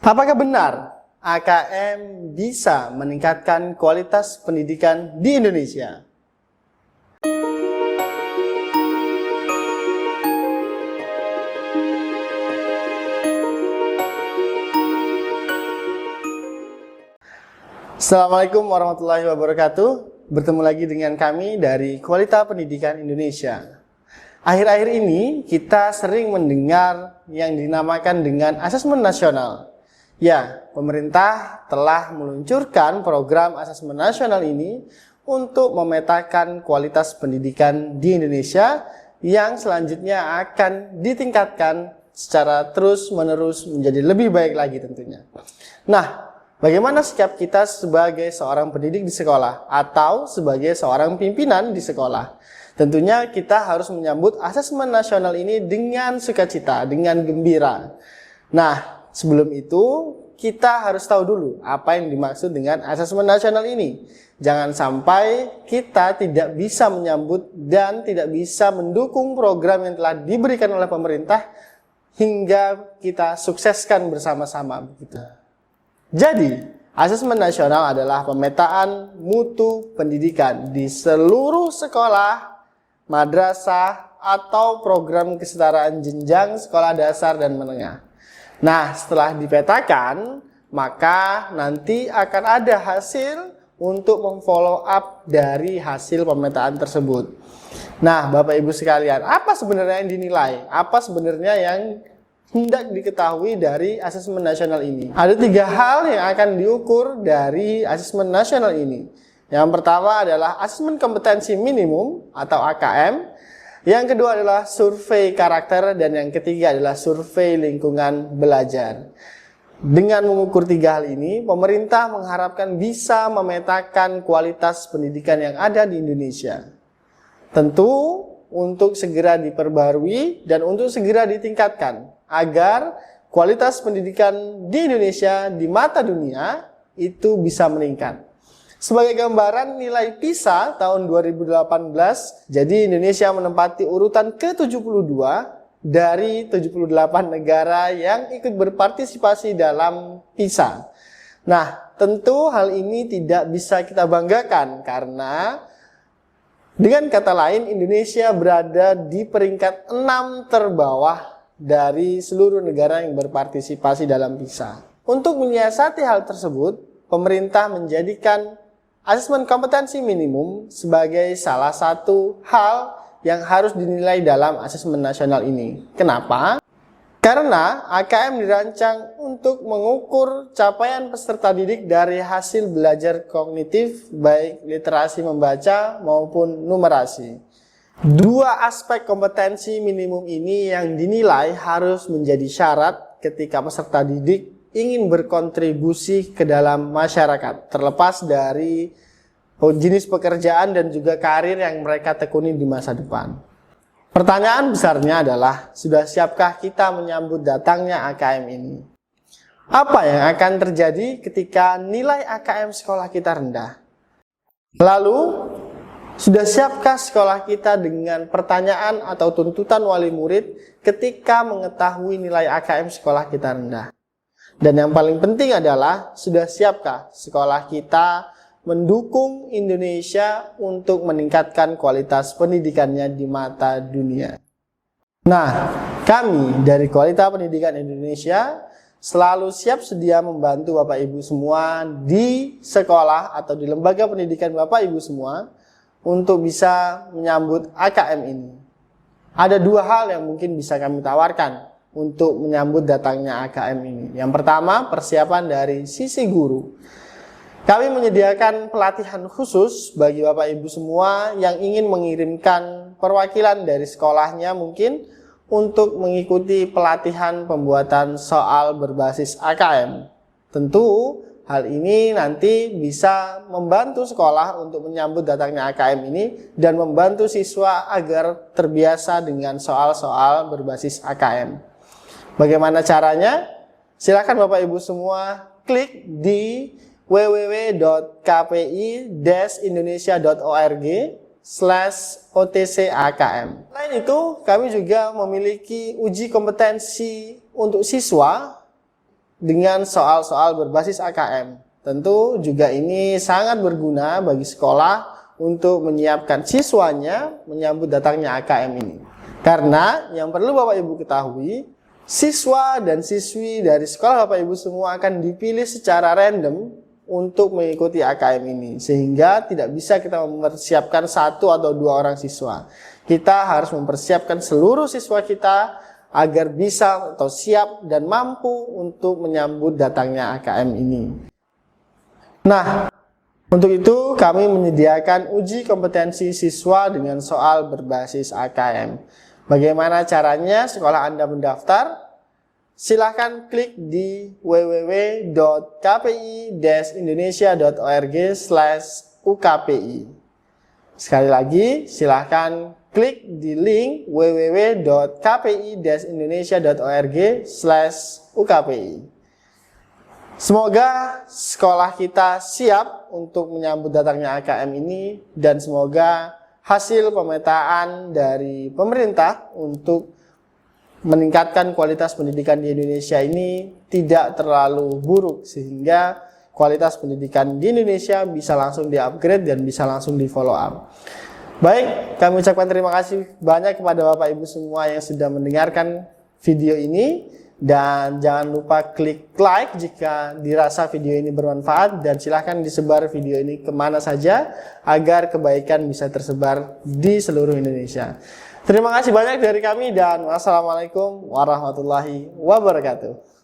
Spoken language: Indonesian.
Apakah benar AKM bisa meningkatkan kualitas pendidikan di Indonesia? Assalamualaikum warahmatullahi wabarakatuh. Bertemu lagi dengan kami dari Kualitas Pendidikan Indonesia. Akhir-akhir ini kita sering mendengar yang dinamakan dengan asesmen nasional. Ya, pemerintah telah meluncurkan program asesmen nasional ini untuk memetakan kualitas pendidikan di Indonesia yang selanjutnya akan ditingkatkan secara terus-menerus menjadi lebih baik lagi tentunya. Nah, bagaimana sikap kita sebagai seorang pendidik di sekolah atau sebagai seorang pimpinan di sekolah? Tentunya kita harus menyambut asesmen nasional ini dengan sukacita, dengan gembira. Nah, sebelum itu kita harus tahu dulu apa yang dimaksud dengan asesmen nasional ini. Jangan sampai kita tidak bisa menyambut dan tidak bisa mendukung program yang telah diberikan oleh pemerintah hingga kita sukseskan bersama-sama begitu. Jadi, asesmen nasional adalah pemetaan mutu pendidikan di seluruh sekolah, madrasah, atau program kesetaraan jenjang sekolah dasar dan menengah. Nah, setelah dipetakan, maka nanti akan ada hasil untuk memfollow up dari hasil pemetaan tersebut. Nah, Bapak Ibu sekalian, apa sebenarnya yang dinilai? Apa sebenarnya yang hendak diketahui dari asesmen nasional ini? Ada 3 hal yang akan diukur dari asesmen nasional ini. Yang pertama adalah asesmen kompetensi minimum atau AKM. Yang kedua adalah survei karakter, dan yang ketiga adalah survei lingkungan belajar. Dengan mengukur 3 hal ini, pemerintah mengharapkan bisa memetakan kualitas pendidikan yang ada di Indonesia. Tentu untuk segera diperbarui dan untuk segera ditingkatkan agar kualitas pendidikan di Indonesia di mata dunia itu bisa meningkat. Sebagai gambaran, nilai PISA tahun 2018, jadi Indonesia menempati urutan ke-72 dari 78 negara yang ikut berpartisipasi dalam PISA. Nah, tentu hal ini tidak bisa kita banggakan karena dengan kata lain Indonesia berada di peringkat 6 terbawah dari seluruh negara yang berpartisipasi dalam PISA. Untuk menyiasati hal tersebut, pemerintah menjadikan asesmen kompetensi minimum sebagai salah satu hal yang harus dinilai dalam asesmen nasional ini. Kenapa? Karena AKM dirancang untuk mengukur capaian peserta didik dari hasil belajar kognitif, baik literasi membaca maupun numerasi. 2 aspek kompetensi minimum ini yang dinilai harus menjadi syarat ketika peserta didik ingin berkontribusi ke dalam masyarakat, terlepas dari jenis pekerjaan dan juga karir yang mereka tekuni di masa depan. Pertanyaan besarnya adalah, sudah siapkah kita menyambut datangnya AKM ini? Apa yang akan terjadi ketika nilai AKM sekolah kita rendah? Lalu, sudah siapkah sekolah kita dengan pertanyaan atau tuntutan wali murid ketika mengetahui nilai AKM sekolah kita rendah? Dan yang paling penting adalah, sudah siapkah sekolah kita mendukung Indonesia untuk meningkatkan kualitas pendidikannya di mata dunia? Nah, kami dari Kualitas Pendidikan Indonesia selalu siap sedia membantu Bapak Ibu semua di sekolah atau di lembaga pendidikan Bapak Ibu semua untuk bisa menyambut AKM ini. Ada 2 hal yang mungkin bisa kami tawarkan untuk menyambut datangnya AKM ini. Yang pertama, persiapan dari sisi guru. Kami menyediakan pelatihan khusus bagi Bapak Ibu semua yang ingin mengirimkan perwakilan dari sekolahnya mungkin untuk mengikuti pelatihan pembuatan soal berbasis AKM. Tentu hal ini nanti bisa membantu sekolah untuk menyambut datangnya AKM ini dan membantu siswa agar terbiasa dengan soal-soal berbasis AKM. Bagaimana caranya? Silakan Bapak Ibu semua klik di www.kpi-indonesia.org/OTCAKM. Selain itu, kami juga memiliki uji kompetensi untuk siswa dengan soal-soal berbasis AKM. Tentu juga ini sangat berguna bagi sekolah untuk menyiapkan siswanya menyambut datangnya AKM ini. Karena yang perlu Bapak Ibu ketahui, siswa dan siswi dari sekolah Bapak Ibu semua akan dipilih secara random untuk mengikuti AKM ini. Sehingga tidak bisa kita mempersiapkan 1 atau 2 orang siswa. Kita harus mempersiapkan seluruh siswa kita agar bisa atau siap dan mampu untuk menyambut datangnya AKM ini. Nah, untuk itu kami menyediakan uji kompetensi siswa dengan soal berbasis AKM. Bagaimana caranya sekolah Anda mendaftar? Silahkan klik di www.kpi-indonesia.org/ukpi. Sekali lagi, silahkan klik di link www.kpi-indonesia.org/ukpi. Semoga sekolah kita siap untuk menyambut datangnya AKM ini dan semoga hasil pemetaan dari pemerintah untuk meningkatkan kualitas pendidikan di Indonesia ini tidak terlalu buruk sehingga kualitas pendidikan di Indonesia bisa langsung di-upgrade dan bisa langsung di-follow up. Baik, kami ucapkan terima kasih banyak kepada Bapak Ibu semua yang sudah mendengarkan video ini. Dan jangan lupa klik like jika dirasa video ini bermanfaat dan silahkan disebar video ini kemana saja agar kebaikan bisa tersebar di seluruh Indonesia. Terima kasih banyak dari kami dan wassalamualaikum warahmatullahi wabarakatuh.